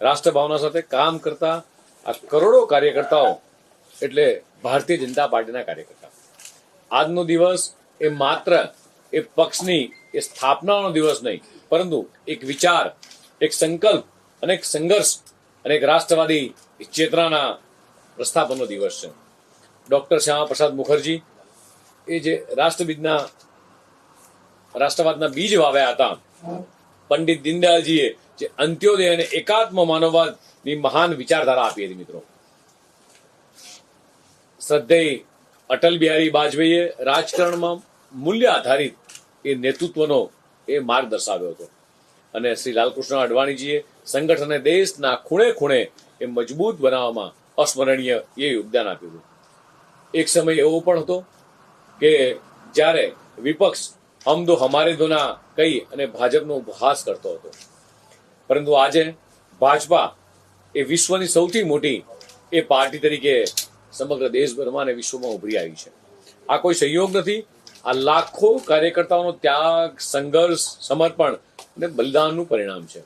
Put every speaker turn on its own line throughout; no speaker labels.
રાષ્ટ્રભાવના સાથે કામ કરતા આ કરોડો કાર્યકર્તાઓ એટલે ભારતીય જનતા પાર્ટીના કાર્યકર્તા. આજનો દિવસ એ માત્ર એ પક્ષની એ સ્થાપનાનો દિવસ નહીં, પરંતુ એક વિચાર, એક સંકલ્પ અને એક સંઘર્ષ અને એક રાષ્ટ્રવાદી ચેતનાના પ્રસ્થાપનનો દિવસ છે. ડોક્ટર શ્યામા પ્રસાદ મુખર્જી એ જે રાષ્ટ્રવાદના બીજ વાવ્યા હતા, પંડિત દીનદયાળજીએ જે અંત્યોદય અને એકાત્મ માનવવાદની મહાન વિચારધારા આપી હતી મિત્રો, શ્રદ્ધેય અટલ બિહારી વાજપેયીએ રાજકારણમાં મૂલ્ય આધારિત એ નેતૃત્વનો એ માર્ગ દર્શાવ્યો હતો, અને શ્રી લાલકૃષ્ણ અડવાણીજીએ સંગઠન અને દેશના ખૂણે ખૂણે એ મજબૂત બનાવવામાં અસ્મરણીય એ યોગદાન આપ્યું હતું. એક સમય એવો પણ હતો કે જ્યારે વિપક્ષ હમ દો હમારે દોના કહી અને ભાજપનો ઉપહાસ કરતો હતો, પરંતુ આજે ભાજપા એ વિશ્વની સૌથી મોટી એ પાર્ટી તરીકે સમગ્ર દેશભરમાં અને વિશ્વમાં ઉભરી આવી છે. આ કોઈ સંયોગ નથી, આ લાખો કાર્યકર્તાઓનો ત્યાગ, સંઘર્ષ, સમર્પણ અને બલિદાનનું પરિણામ છે.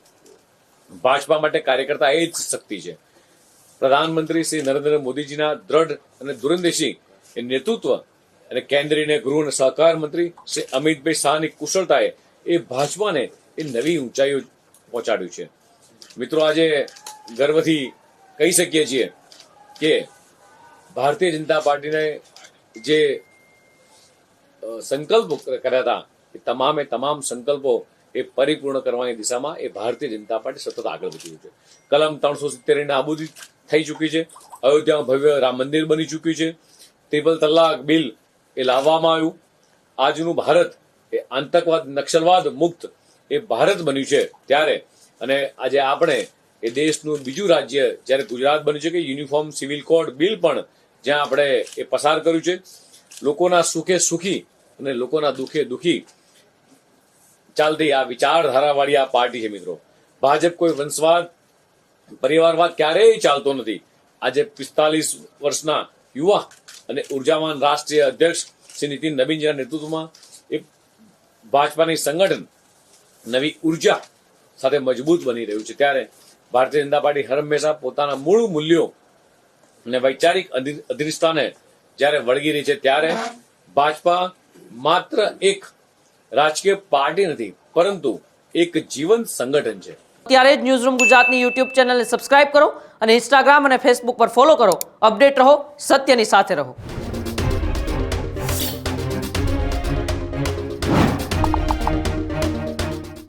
ભાજપા માટે કાર્યકર્તા એ જ શક્તિ છે. પ્રધાનમંત્રી શ્રી નરેન્દ્ર મોદીજીના દ્રઢ અને દૂરંદેશી એ નેતૃત્વ અને કેન્દ્રીય ગૃહ અને સહકાર મંત્રી શ્રી અમિતભાઈ શાહની કુશળતાએ એ ભાજપાને એ નવી ઊંચાઈઓ પહોંચાડ્યું છે. મિત્રો, આજે ગર્વથી કહી શકીએ છીએ કે ભારતીય જનતા પાર્ટીને જે સંકલ્પો કર્યા હતા એ તમામ સંકલ્પો એ પરિપૂર્ણ કરવાની દિશામાં એ ભારતીય જનતા પાર્ટી સતત આગળ વધી રહી છે. કલમ 370 નાબૂદી થઈ ચૂકી છે. અયોધ્યામાં ભવ્ય રામ મંદિર બની ચૂક્યું છે. ટ્રિપલ તલાક બિલ એ લાવવામાં આવ્યું. આજનું ભારત એ આતંકવાદ, નક્સલવાદ મુક્ત એ ભારત બન્યું છે ત્યારે, અને આજે આપણે એ દેશનું બીજું રાજ્ય જ્યારે ગુજરાત બન્યું છે કે યુનિફોર્મ સિવિલ કોડ બિલ પણ જ્યાં આપણે એ પસાર કર્યું છે. લોકોના સુખે સુખી અને લોકોના દુઃખે દુઃખી ચાલતી આ વિચારધારાવાળી આ પાર્ટી છે મિત્રો. ભાજપ કોઈ વંશવાદ, પરિવારવાદ ક્યારેય ચાલતો નથી. આજે 45 વર્ષના યુવા અને ઉર્જાવાન રાષ્ટ્રીય અધ્યક્ષ શ્રી નીતિન નવીનજીના નેતૃત્વમાં એ ભાજપાની સંગઠન નવી ઉર્જા સાથે મજબૂત બની રહ્યું છે ત્યારે ભારતીય જનતા પાર્ટી હર હંમેશા પોતાના મૂળ મૂલ્યો અને વૈચારિક અધિષ્ઠાને જ્યારે વળગી રહી છે ત્યારે ભાજપા માત્ર એક રાજકીય પાર્ટી નથી, પરંતુ એક જીવંત સંગઠન છે.
ત્યારે જ ન્યૂઝરૂમ ગુજરાતની યુટ્યુબ ચેનલને સબસ્ક્રાઇબ કરો અને ઇન્સ્ટાગ્રામ અને ફેસબુક પર ફોલો કરો. અપડેટ રહો, સત્યની સાથે રહો.